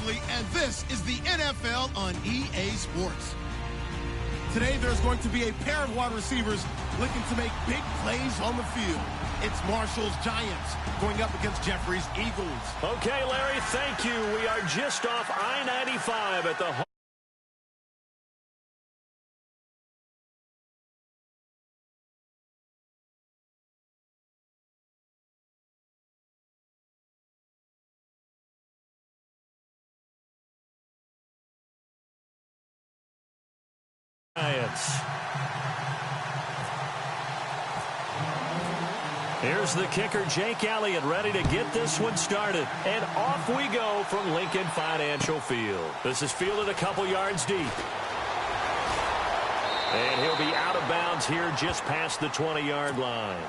respectively, and this is the NFL on EA Sports. Today, there's going to be a pair of wide receivers looking to make big plays on the field. It's Marshall's Giants going up against Jeffrey's Eagles. Okay, Larry, thank you. We are just off I-95 at the Giants. Here's the kicker, Jake Elliott, ready to get this one started. And off we go from Lincoln Financial Field. This is fielded a couple yards deep. And he'll be out of bounds here just past the 20-yard line.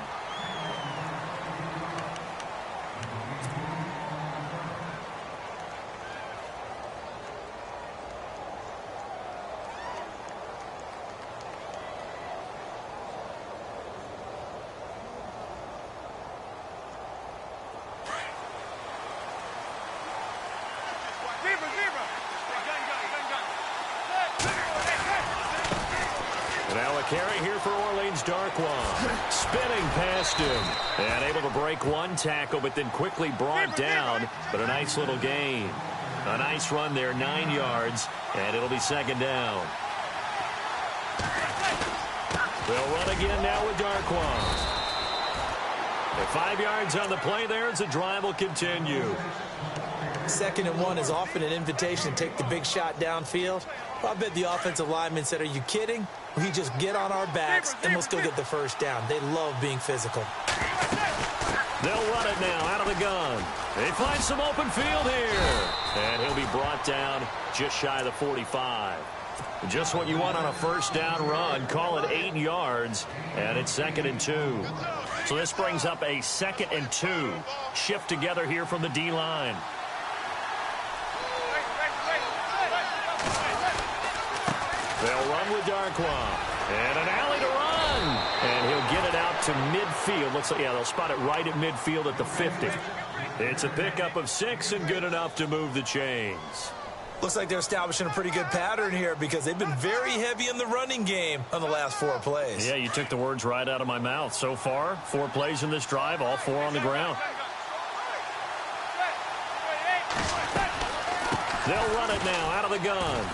Now a carry here for Orleans Darkwan. Spinning past him. And able to break one tackle, but then quickly brought down. But a nice little gain. A nice run there, 9 yards. And it'll be second down. They'll run again now with Darkwan. And 5 yards on the play there as the drive will continue. 2nd and 1 is often an invitation to take the big shot downfield. Well, I bet the offensive lineman said, are you kidding? We just get on our backs and let's go get the first down. They love being physical. They'll run it now out of the gun. They find some open field here. And he'll be brought down just shy of the 45. Just what you want on a first down run. Call it 8 yards. And it's 2nd and 2. So this brings up a 2nd and 2. Shift together here from the D-line. They'll run with Darkwan. And an alley to run. And he'll get it out to midfield. Looks like, yeah, they'll spot it right at midfield at the 50. It's a pickup of 6 and good enough to move the chains. Looks like they're establishing a pretty good pattern here because they've been very heavy in the running game on the last 4 plays. Yeah, you took the words right out of my mouth. So far, 4 plays in this drive, all 4 on the ground. They'll run it now out of the gun.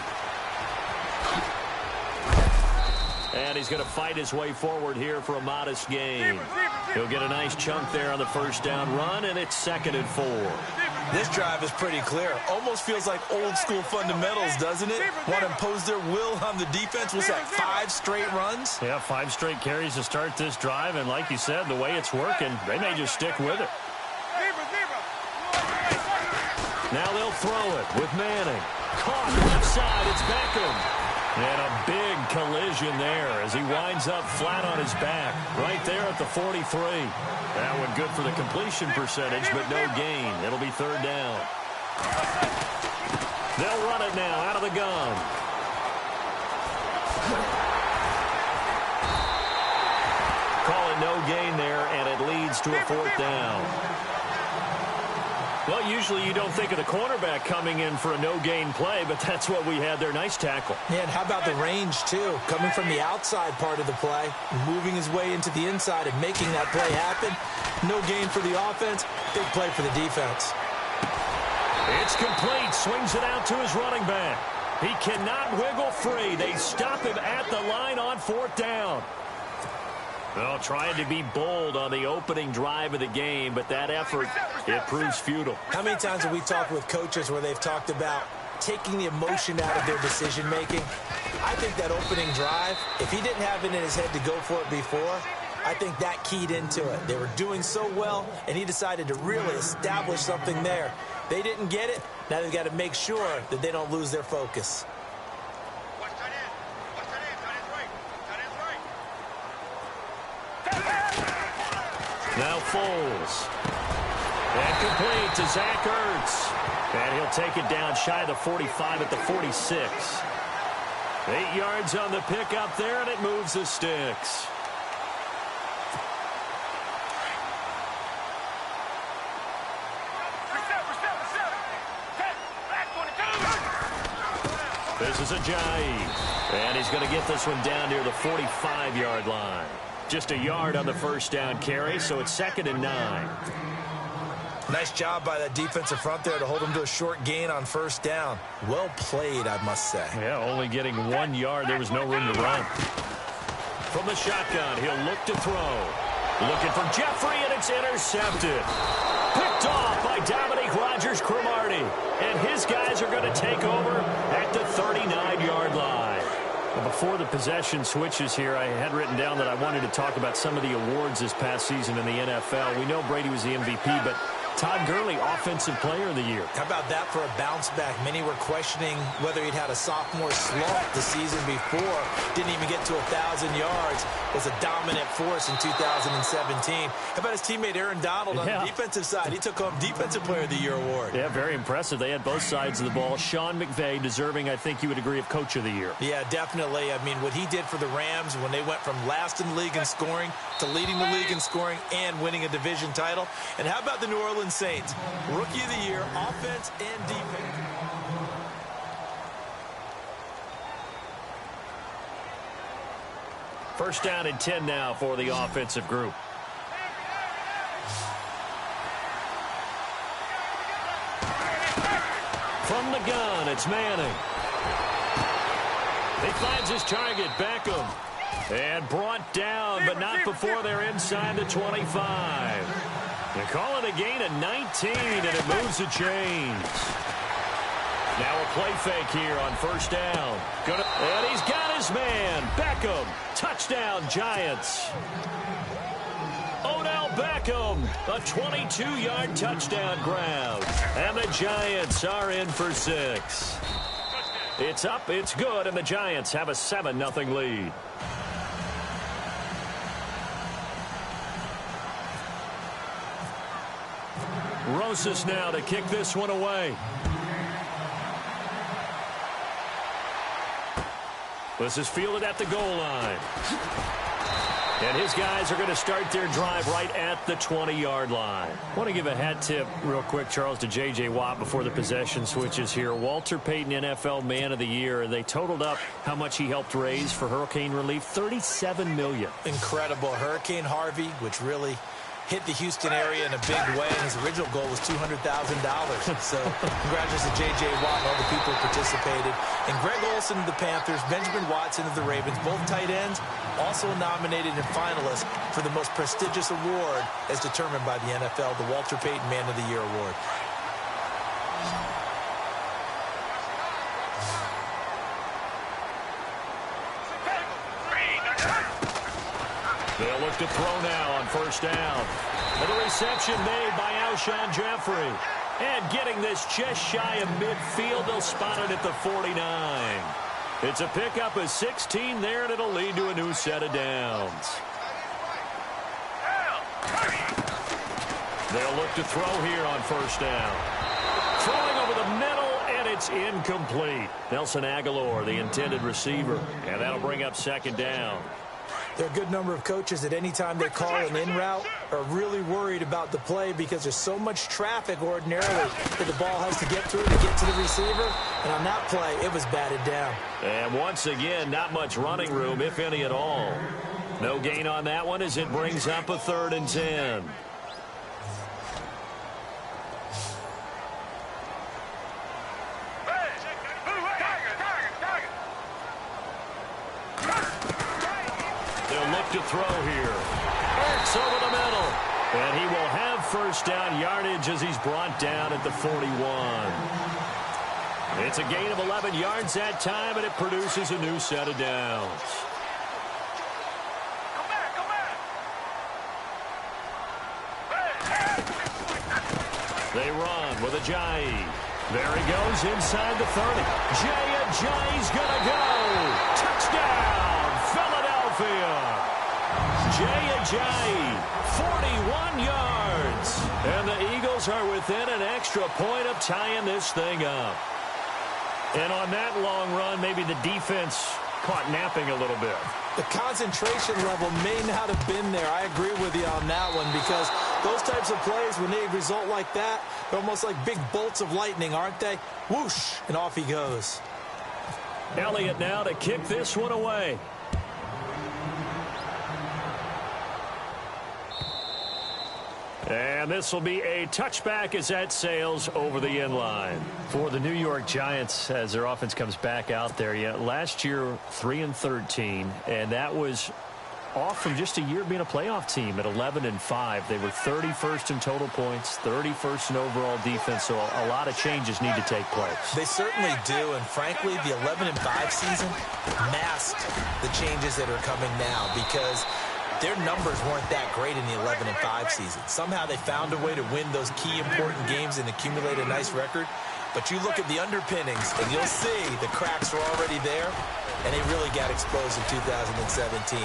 And he's going to fight his way forward here for a modest gain. He'll get a nice chunk there on the first down run, and it's 2nd and 4. This drive is pretty clear. Almost feels like old school fundamentals, doesn't it? Want to impose their will on the defense. Was that 5 straight runs? Yeah, 5 straight carries to start this drive, and like you said, the way it's working, they may just stick with it. Now they'll throw it with Manning. Caught left side, it's Beckham. And a big collision there as he winds up flat on his back right there at the 43. That one good for the completion percentage, but no gain. It'll be 3rd down. They'll run it now out of the gun. Call it no gain there, and it leads to a 4th down. Well, usually you don't think of the cornerback coming in for a no-gain play, but that's what we had there. Nice tackle. Yeah, and how about the range, too? Coming from the outside part of the play, moving his way into the inside and making that play happen. No gain for the offense, big play for the defense. It's complete. Swings it out to his running back. He cannot wiggle free. They stop him at the line on 4th down. Well, trying to be bold on the opening drive of the game, but that effort, it proves futile. How many times have we talked with coaches where they've talked about taking the emotion out of their decision-making? I think that opening drive, if he didn't have it in his head to go for it before, I think that keyed into it. They were doing so well, and he decided to really establish something there. They didn't get it. Now they've got to make sure that they don't lose their focus. Now Foles. And complete to Zach Ertz. And he'll take it down shy of the 45 at the 46. 8 yards on the pickup there, and it moves the sticks. This is Ajayi. And he's going to get this one down near the 45-yard line. Just a yard on the first down carry, so it's 2nd and 9. Nice job by that defensive front there to hold him to a short gain on first down. Well played, I must say. Yeah, only getting 1 yard. There was no room to run. From the shotgun, he'll look to throw. Looking for Jeffrey, and it's intercepted. Picked off by Dominique Rodgers-Cromartie. And his guys are going to take over at the 39-yard line. Well, before the possession switches here, I had written down that I wanted to talk about some of the awards this past season in the NFL. We know Brady was the MVP, but Todd Gurley, Offensive Player of the Year. How about that for a bounce back? Many were questioning whether he'd had a sophomore slump the season before. Didn't even get to 1,000 yards. Was a dominant force in 2017. How about his teammate Aaron Donald on the defensive side? He took home Defensive Player of the Year award. Yeah, very impressive. They had both sides of the ball. Sean McVay deserving, I think you would agree, of Coach of the Year. Yeah, definitely. I mean, what he did for the Rams when they went from last in the league in scoring to leading the league in scoring and winning a division title. And how about the New Orleans Saints? Rookie of the Year, offense and defense. First down and 10 now for the offensive group. From the gun, it's Manning. He finds his target, Beckham. And brought down, but not before they're inside the 25. They call it a gain of 19, and it moves the chains. Now a play fake here on first down. And he's got his man, Beckham. Touchdown, Giants. Odell Beckham, a 22-yard touchdown grab. And the Giants are in for 6. It's up, it's good, and the Giants have a 7-0 lead. Rosas now to kick this one away. This is fielded at the goal line. And his guys are going to start their drive right at the 20-yard line. I want to give a hat tip real quick, Charles, to J.J. Watt before the possession switches here. Walter Payton, NFL Man of the Year. They totaled up how much he helped raise for hurricane relief, $37 million. Incredible. Hurricane Harvey, which really hit the Houston area in a big way, and his original goal was $200,000. So congratulations to J.J. Watt and all the people who participated. And Greg Olsen of the Panthers, Benjamin Watson of the Ravens, both tight ends, also nominated and finalists for the most prestigious award as determined by the NFL, the Walter Payton Man of the Year Award. They'll look to throw now on first down. And the reception made by Alshon Jeffrey. And getting this just shy of midfield, they'll spot it at the 49. It's a pickup of 16 there, and it'll lead to a new set of downs. They'll look to throw here on first down. Throwing over the middle, and it's incomplete. Nelson Aguilar, the intended receiver. And that'll bring up second down. There are a good number of coaches that any time they call an in route are really worried about the play because there's so much traffic ordinarily that the ball has to get through to get to the receiver. And on that play, it was batted down. And once again, not much running room, if any at all. No gain on that one as it brings up a 3rd and 10. To throw here. Burks over the middle. And he will have first down yardage as he's brought down at the 41. It's a gain of 11 yards that time, and it produces a new set of downs. They run with Ajayi. There he goes inside the 30. Ajayi's going to go. Touchdown, Philadelphia. Ajayi, 41 yards. And the Eagles are within an extra point of tying this thing up. And on that long run, maybe the defense caught napping a little bit. The concentration level may not have been there. I agree with you on that one because those types of plays, when they result like that, they're almost like big bolts of lightning, aren't they? Whoosh, and off he goes. Elliott now to kick this one away. And this will be a touchback as that sails over the end line. For the New York Giants, as their offense comes back out there, last year 3-13, and that was off from just a year being a playoff team at 11-5. They were 31st in total points, 31st in overall defense, so a lot of changes need to take place. They certainly do, and frankly, the 11-5 season masked the changes that are coming now because their numbers weren't that great in the 11-5 season. Somehow they found a way to win those key important games and accumulate a nice record. But you look at the underpinnings, and you'll see the cracks were already there, and they really got exposed in 2017.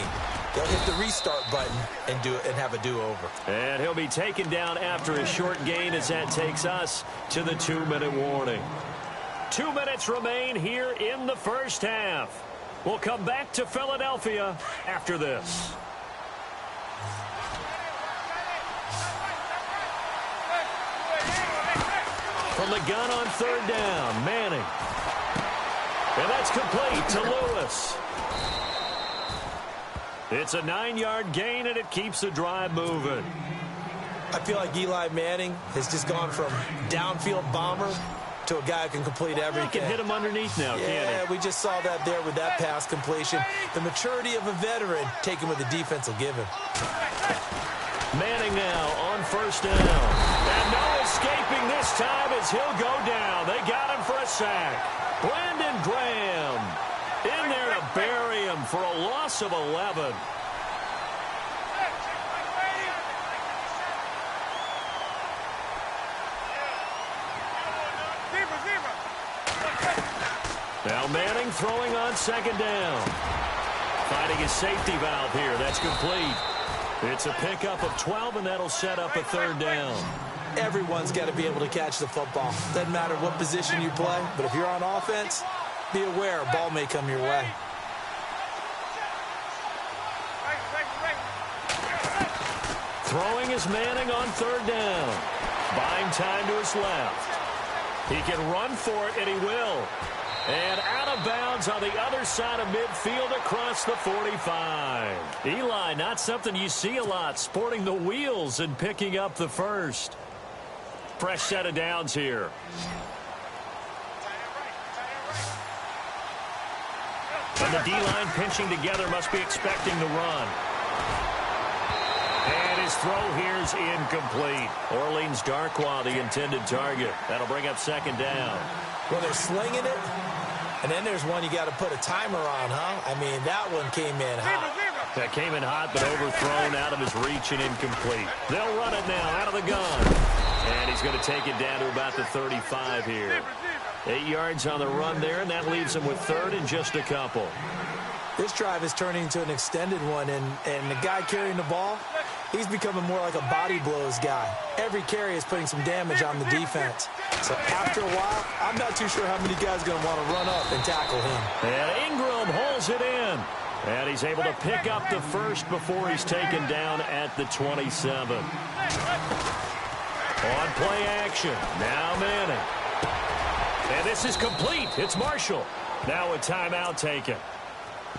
They'll hit the restart button and have a do-over. And he'll be taken down after a short gain as that takes us to the 2-minute warning. 2 minutes remain here in the first half. We'll come back to Philadelphia after this. From the gun on third down, Manning. And that's complete to Lewis. It's a 9-yard gain, and it keeps the drive moving. I feel like Eli Manning has just gone from downfield bomber to a guy who can complete everything. He can hit him underneath now, can't he? Yeah, we just saw that there with that pass completion. The maturity of a veteran, taking what the defense will give him. Manning now on first down. And no escaping this time as he'll go down. They got him for a sack. Brandon Graham in there to bury him for a loss of 11. Now Manning throwing on second down. Finding his safety valve here. That's complete. It's a pickup of 12, and that'll set up a third down. Everyone's got to be able to catch the football. Doesn't matter what position you play, but if you're on offense, be aware a ball may come your way. Throwing is Manning on third down. Buying time to his left. He can run for it, and he will. And out of bounds on the other side of midfield across the 45. Eli, not something you see a lot, sporting the wheels and picking up the first. Fresh set of downs here. And the D-line pinching together must be expecting the run. And his throw here is incomplete. Orleans Darkwa, the intended target. That'll bring up second down. Well, they're slinging it. And then there's one you got to put a timer on, huh? I mean, that one came in hot. That came in hot, but overthrown out of his reach and incomplete. They'll run it now out of the gun. And he's going to take it down to about the 35 here. 8 yards on the run there, and that leaves him with third and just a couple. This drive is turning into an extended one, and the guy carrying the ball, he's becoming more like a body blows guy. Every carry is putting some damage on the defense. So after a while, I'm not too sure how many guys are going to want to run up and tackle him. And Ingram holds it in. And he's able to pick up the first before he's taken down at the 27. On play action. Now Manning. And this is complete. It's Marshall. Now a timeout taken.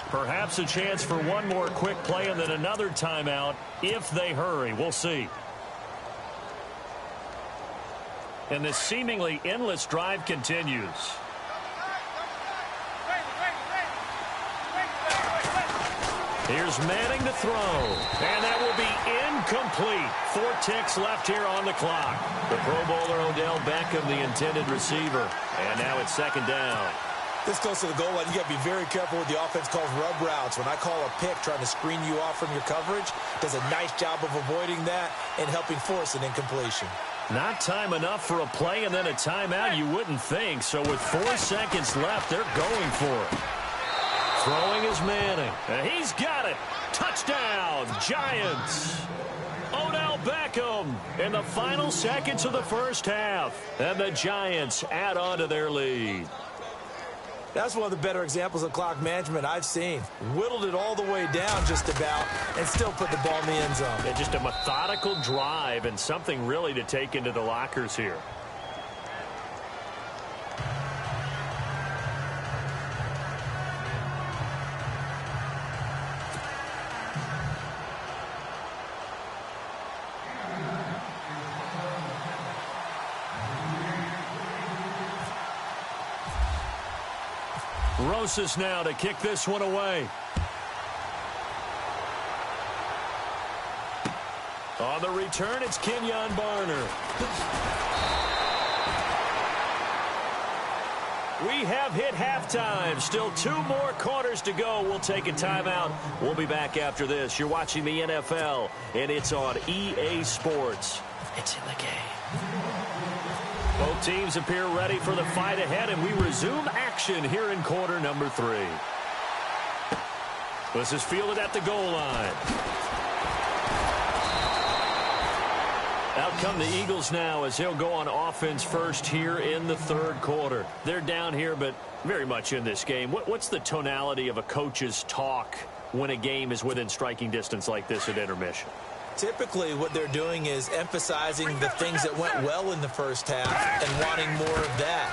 Perhaps a chance for one more quick play and then another timeout if they hurry. We'll see. And this seemingly endless drive continues. Here's Manning to throw. And that will be incomplete. 4 ticks left here on the clock. The Pro Bowler Odell Beckham, the intended receiver. And now it's second down. This close to the goal line, you got to be very careful with the offense calls rub routes. When I call a pick trying to screen you off from your coverage, does a nice job of avoiding that and helping force an incompletion. Not time enough for a play and then a timeout, you wouldn't think. So with 4 seconds left, they're going for it. Throwing is Manning. And he's got it. Touchdown, Giants. Odell Beckham in the final seconds of the first half. And the Giants add on to their lead. That's one of the better examples of clock management I've seen. Whittled it all the way down just about and still put the ball in the end zone. Yeah, just a methodical drive and something really to take into the lockers here. Rosas now to kick this one away. On the return, it's Kenyon Barner. We have hit halftime. Still 2 more quarters to go. We'll take a timeout. We'll be back after this. You're watching the NFL, and it's on EA Sports. It's in the game. Both teams appear ready for the fight ahead, and we resume action here in quarter number 3. This is fielded at the goal line. Out come the Eagles now as he'll go on offense first here in the 3rd quarter. They're down here, but very much in this game. What's the tonality of a coach's talk when a game is within striking distance like this at intermission? Typically, what they're doing is emphasizing the things that went well in the first half and wanting more of that.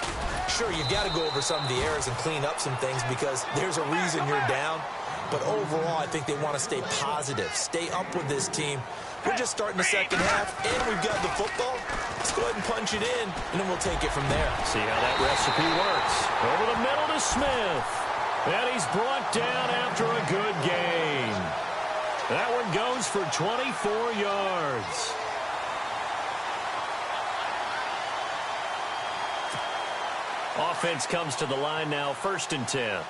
Sure, you've got to go over some of the errors and clean up some things because there's a reason you're down. But overall, I think they want to stay positive, stay up with this team. We're just starting the second half, and we've got the football. Let's go ahead and punch it in, and then we'll take it from there. See how that recipe works. Over the middle to Smith. And he's brought down after a good gain. That one goes for 24 yards. Offense comes to the line now, 1st and 10.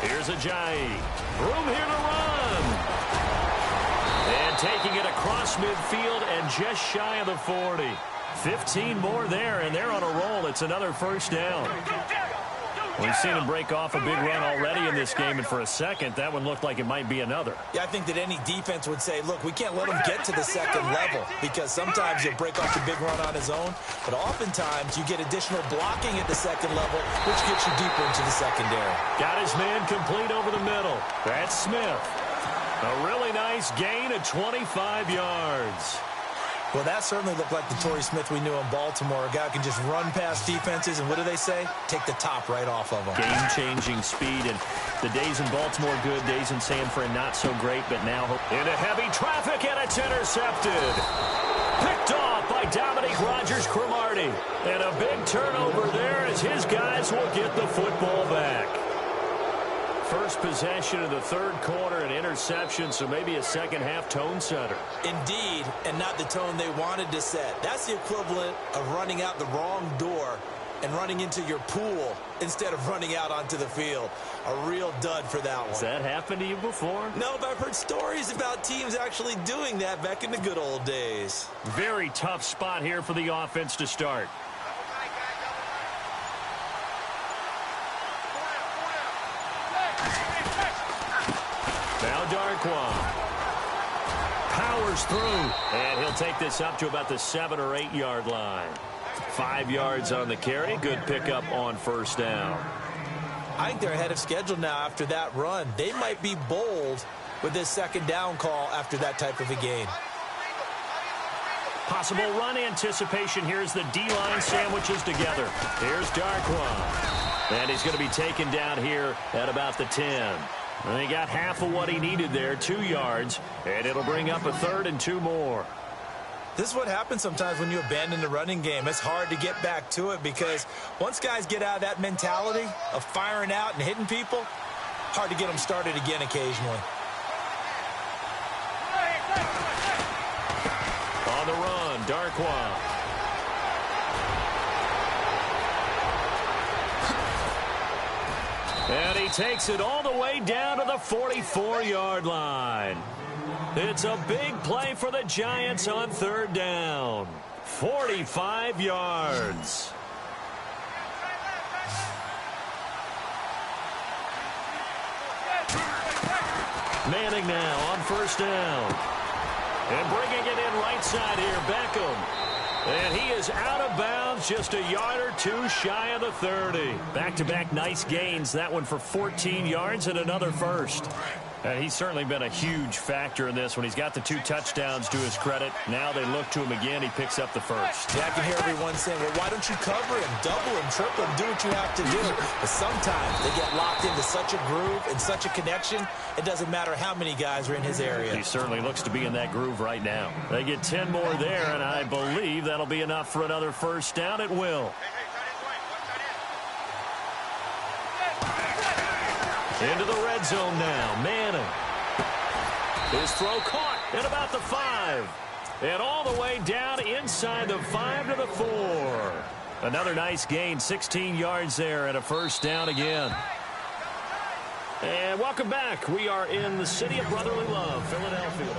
Here's Ajayi. Room here to run. And taking it across midfield and just shy of the 40. 15 more there, and they're on a roll. It's another 1st down. We've seen him break off a big run already in this game, and for a second, that one looked like it might be another. Yeah, I think that any defense would say, look, we can't let him get to the 2nd level because sometimes he'll break off the big run on his own, but oftentimes you get additional blocking at the 2nd level, which gets you deeper into the secondary. Got his man complete over the middle. That's Smith. A really nice gain of 25 yards. Well, that certainly looked like the Torrey Smith we knew in Baltimore. A guy who can just run past defenses, and what do they say? Take the top right off of them. Game-changing speed, and the days in Baltimore good, days in San Fran not so great, but now into heavy traffic, and it's intercepted. Picked off by Dominique Rodgers-Cromartie. And a big turnover there as his guys will get the football back. First possession of the 3rd quarter, an interception, so maybe a second-half tone setter. Indeed, and not the tone they wanted to set. That's the equivalent of running out the wrong door and running into your pool instead of running out onto the field. A real dud for that one. Has that happened to you before? No, but I've heard stories about teams actually doing that back in the good old days. Very tough spot here for the offense to start. Now Darkwa powers through, and he'll take this up to about the 7 or 8 yard line. 5 yards on the carry. Good pickup on 1st down. I think they're ahead of schedule now after that run. They might be bold with this 2nd down call after that type of a gain. Possible run anticipation. Here's the D-line sandwiches together. Here's Darkwa. And he's going to be taken down here at about the 10. And he got half of what he needed there, 2 yards, and it'll bring up a 3rd and 2 more. This is what happens sometimes when you abandon the running game. It's hard to get back to it because once guys get out of that mentality of firing out and hitting people, hard to get them started again occasionally. On the run, Darkwa. And he takes it all the way down to the 44-yard line. It's a big play for the Giants on 3rd down. 45 yards. Manning now on 1st down. And bringing it in right side here, Beckham. And he is out of bounds, just a yard or 2 shy of the 30. Back-to-back nice gains. That one for 14 yards and another 1st. And he's certainly been a huge factor in this when he's got the 2 touchdowns to his credit. Now they look to him again. He picks up the first. Yeah, I can hear everyone saying, well, why don't you cover him, double him, triple him, do what you have to do. But sometimes they get locked into such a groove and such a connection, it doesn't matter how many guys are in his area. He certainly looks to be in that groove right now. They get 10 more there, and I believe that'll be enough for another first down. It will. Into the red zone now. Manning. His throw caught at about the 5. And all the way down inside the 5 to the 4. Another nice gain, 16 yards there, and a first down again. And welcome back. We are in the city of brotherly love, Philadelphia.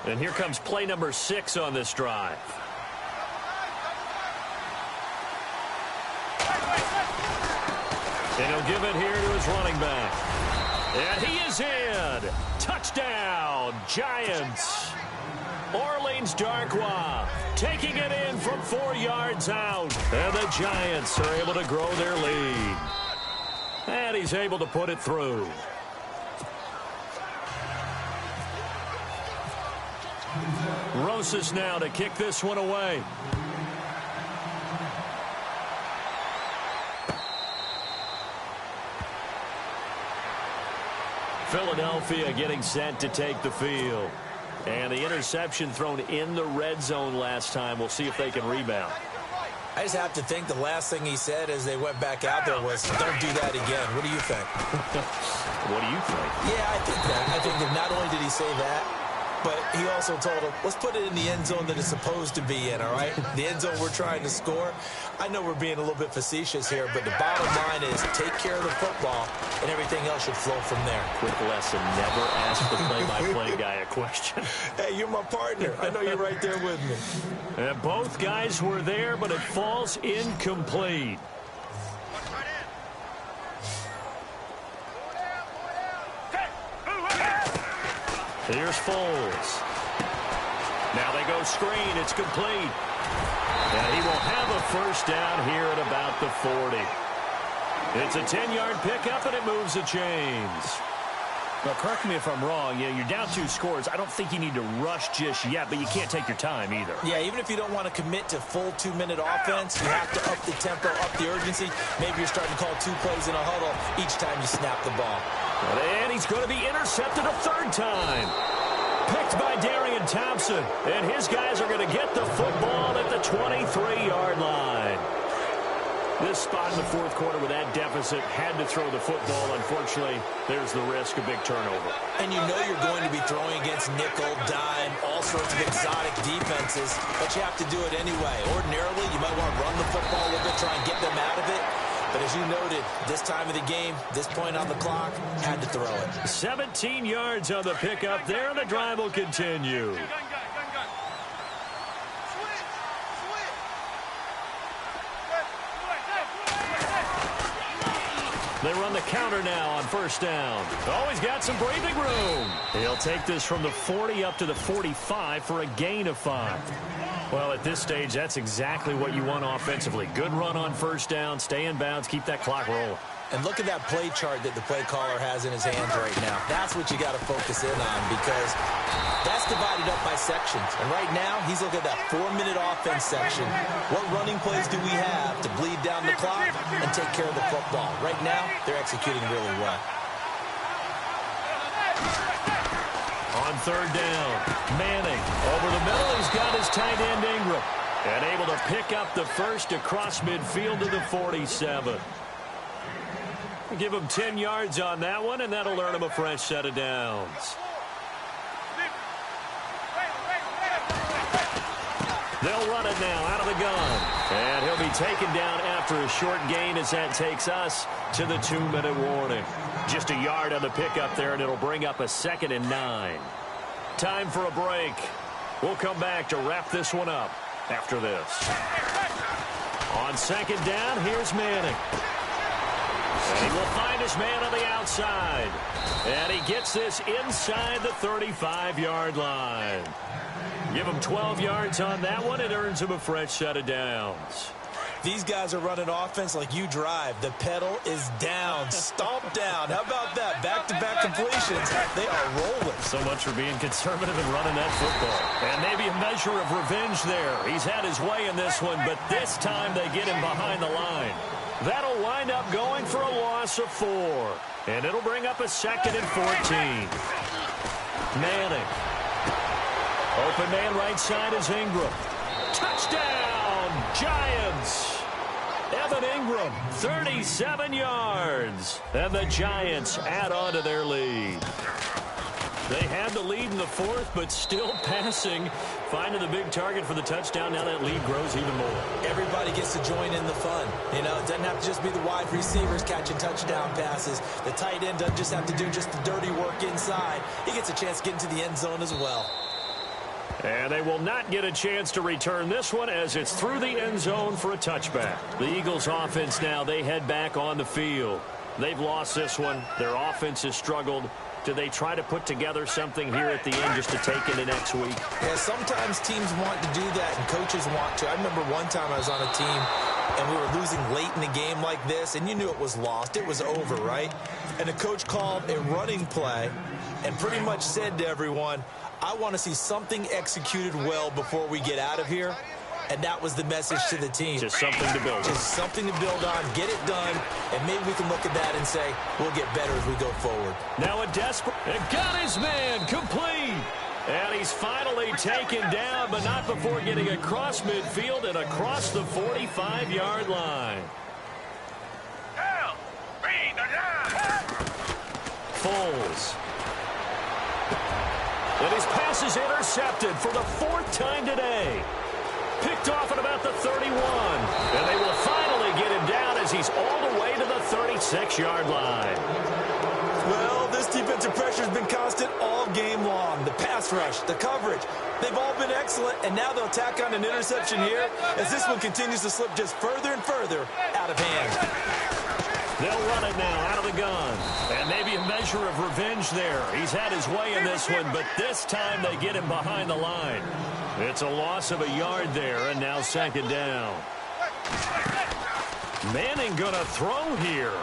And here comes play number 6 on this drive. And he'll give it here to his running back. And he is in. Touchdown, Giants. Orleans Darkwa taking it in from 4 yards out. And the Giants are able to grow their lead. And he's able to put it through. Rosas now to kick this one away. Philadelphia getting set to take the field. And the interception thrown in the red zone last time. We'll see if they can rebound. I just have to think the last thing he said as they went back out there was, don't do that again. What do you think? What do you think? Yeah, I think that. I think that not only did he say that, but he also told him, let's put it in the end zone that it's supposed to be in, all right? The end zone we're trying to score. I know we're being a little bit facetious here, but the bottom line is take care of the football, and everything else should flow from there. Quick lesson, never ask the play-by-play guy a question. Hey, you're my partner. I know you're right there with me. And both guys were there, but it falls incomplete. Here's Foles. Now they go screen. It's complete. And he will have a first down here at about the 40. It's a 10-yard pickup, and it moves the chains. Now, correct me if I'm wrong. You're down 2 scores. I don't think you need to rush just yet, but you can't take your time either. Yeah, even if you don't want to commit to full 2-minute offense, you have to up the tempo, up the urgency. Maybe you're starting to call 2 plays in a huddle each time you snap the ball. And he's going to be intercepted a 3rd time. Picked by Darian Thompson. And his guys are going to get the football at the 23-yard line. This spot in the 4th quarter with that deficit had to throw the football. Unfortunately, there's the risk of big turnover. And you know you're going to be throwing against nickel, dime, all sorts of exotic defenses, but you have to do it anyway. Ordinarily, you might want to run the football a little bit, try and get them out of it. But as you noted, this time of the game, this point on the clock, had to throw it. 17 yards on the pickup there, and the drive will continue. They run the counter now on first down. Oh, he's got some breathing room. He'll take this from the 40 up to the 45 for a gain of 5. Well, at this stage, that's exactly what you want offensively. Good run on first down, stay in bounds, keep that clock rolling. And look at that play chart that the play caller has in his hands right now. That's what you got to focus in on, because that's divided up by sections. And right now, he's looking at that 4-minute offense section. What running plays do we have to bleed down the clock and take care of the football? Right now, they're executing really well. On third down, Manning over the middle. He's got his tight end Ingram. And able to pick up the first across midfield to the 47. Give him 10 yards on that one, and that'll earn him a fresh set of downs. They'll run it now out of the gun. And he'll be taken down after a short gain as that takes us to the 2-minute warning. Just a yard on the pickup there, and it'll bring up a 2nd and 9. Time for a break. We'll come back to wrap this one up after this. On 2nd down, here's Manning. And he will find his man on the outside. And he gets this inside the 35-yard line. Give him 12 yards on that one. It earns him a fresh set of downs. These guys are running offense like you drive. The pedal is down, stomped down. How about that? Back-to-back completions. They are rolling. So much for being conservative and running that football. And maybe a measure of revenge there. He's had his way in this one, but this time they get him behind the line. That'll wind up going for a loss of 4. And it'll bring up a 2nd and 14. Manning. Open man right side is Ingram. Touchdown, Giants. Evan Ingram, 37 yards. And the Giants add on to their lead. They had the lead in the 4th, but still passing. Finding the big target for the touchdown. Now that lead grows even more. Everybody gets to join in the fun. You know, it doesn't have to just be the wide receivers catching touchdown passes. The tight end doesn't just have to do just the dirty work inside. He gets a chance to get into the end zone as well. And they will not get a chance to return this one as it's through the end zone for a touchback. The Eagles offense now, they head back on the field. They've lost this one. Their offense has struggled. Do they try to put together something here at the end just to take into next week? Yeah, sometimes teams want to do that and coaches want to. I remember one time I was on a team and we were losing late in the game like this, and you knew it was lost. It was over, right? And the coach called a running play and pretty much said to everyone, I want to see something executed well before we get out of here. And that was the message to the team. Just something to build on. Just something to build on, get it done, and maybe we can look at that and say, we'll get better as we go forward. Now a desperate, and got his man complete. And he's finally taken down, but not before getting across midfield and across the 45-yard line. Foles. And his pass is intercepted for the 4th time today. Picked off at about the 31. And they will finally get him down as he's all the way to the 36-yard line. Well, this defensive pressure has been constant all game long. The pass rush, the coverage, they've all been excellent, and now they'll tack on an interception here as this one continues to slip just further and further out of hand. They'll run it now out of the gun. And maybe a measure of revenge there. He's had his way in this one, but this time they get him behind the line. It's a loss of a yard there, and now 2nd down. Manning gonna throw here.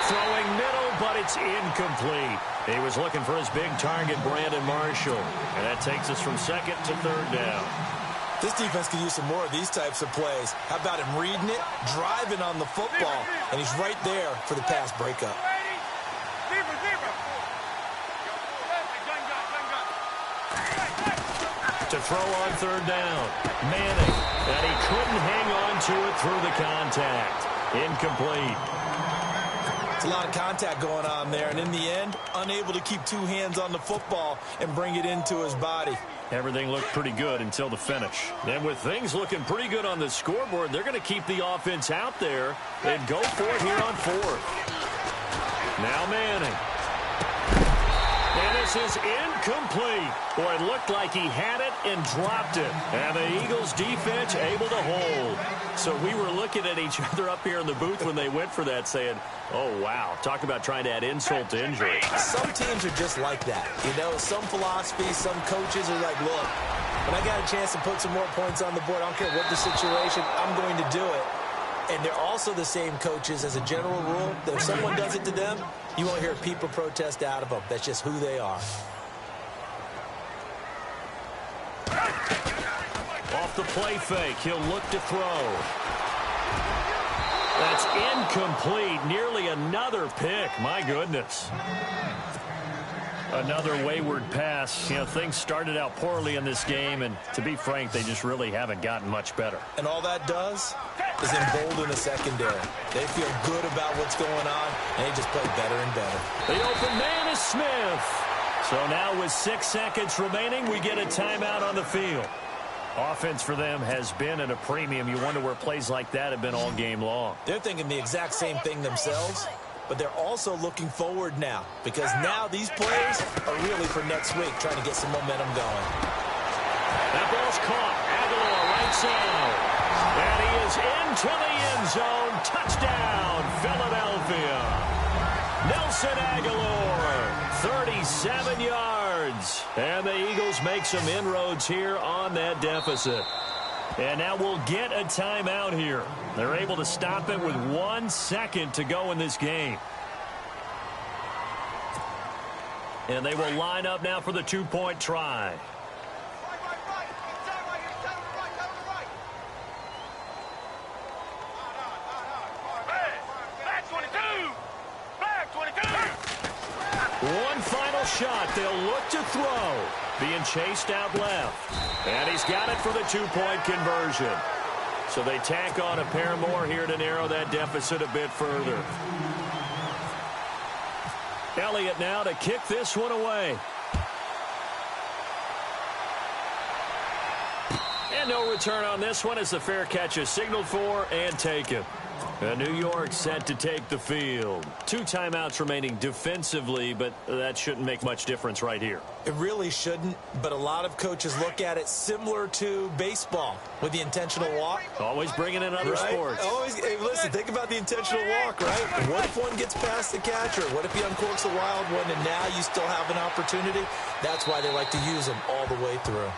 Throwing middle, but it's incomplete. He was looking for his big target, Brandon Marshall. And that takes us from 2nd to 3rd down. This defense could use some more of these types of plays. How about him reading it, driving on the football, and he's right there for the pass breakup. To throw on 3rd down. Manning. And he couldn't hang on to it through the contact. Incomplete. It's a lot of contact going on there, and in the end, unable to keep 2 hands on the football and bring it into his body. Everything looked pretty good until the finish. And with things looking pretty good on the scoreboard, they're going to keep the offense out there and go for it here on 4th. Now Manning. And this is incomplete. Boy, it looked like he had it and dropped it. And the Eagles defense able to hold. So we were looking at each other up here in the booth when they went for that saying, oh, wow. Talk about trying to add insult to injury. Some teams are just like that. You know, some philosophies, some coaches are like, look, when I got a chance to put some more points on the board, I don't care what the situation, I'm going to do it. And they're also the same coaches as a general rule that if someone does it to them, you won't hear people protest out of them. That's just who they are. Off the play fake, he'll look to throw. That's incomplete. Nearly another pick. My goodness. Another wayward pass. You know, things started out poorly in this game, and to be frank, they just really haven't gotten much better. And all that does is embolden the secondary. They feel good about what's going on, and they just play better and better. The open man is Smith. So now with 6 seconds remaining, we get a timeout on the field. Offense for them has been at a premium. You wonder where plays like that have been all game long. They're thinking the exact same thing themselves, but they're also looking forward now because now these plays are really for next week, trying to get some momentum going. That ball's caught. Aguilar right side. And he is into the end zone. Touchdown, Philadelphia. Nelson Aguilar, 37 yards. And the Eagles make some inroads here on that deficit. And now we'll get a timeout here. They're able to stop it with 1 second to go in this game. And they will line up now for the two-point try. One final shot. They'll look to throw. Being chased out left. And he's got it for the two-point conversion. So they tack on a pair more here to narrow that deficit a bit further. Elliott now to kick this one away. And no return on this one as the fair catch is signaled for and taken. And New York set to take the field. 2 timeouts remaining defensively, but that shouldn't make much difference right here. It really shouldn't, but a lot of coaches look at it similar to baseball with the intentional walk. Always bringing in other sports. Always, hey, listen, think about the intentional walk, right? What if one gets past the catcher? What if he uncorks a wild one and now you still have an opportunity? That's why they like to use them all the way through.